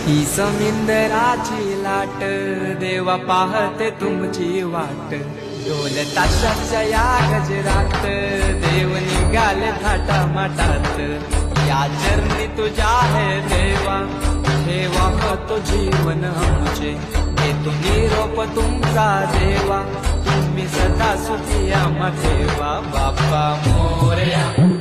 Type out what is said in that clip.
ही समिंदराची लाट देवा पाहते तुमची वाट ढोल ताशाच्या या गजरात देव निघाले थाटामाटात या चरणी तुझ्या है देवा ठेवा तो जीवन आमचे घेतो निरोप तुमचा देवा तुम्ही सदा सुखी आम्हा ठेवा बाप्पा मोरया.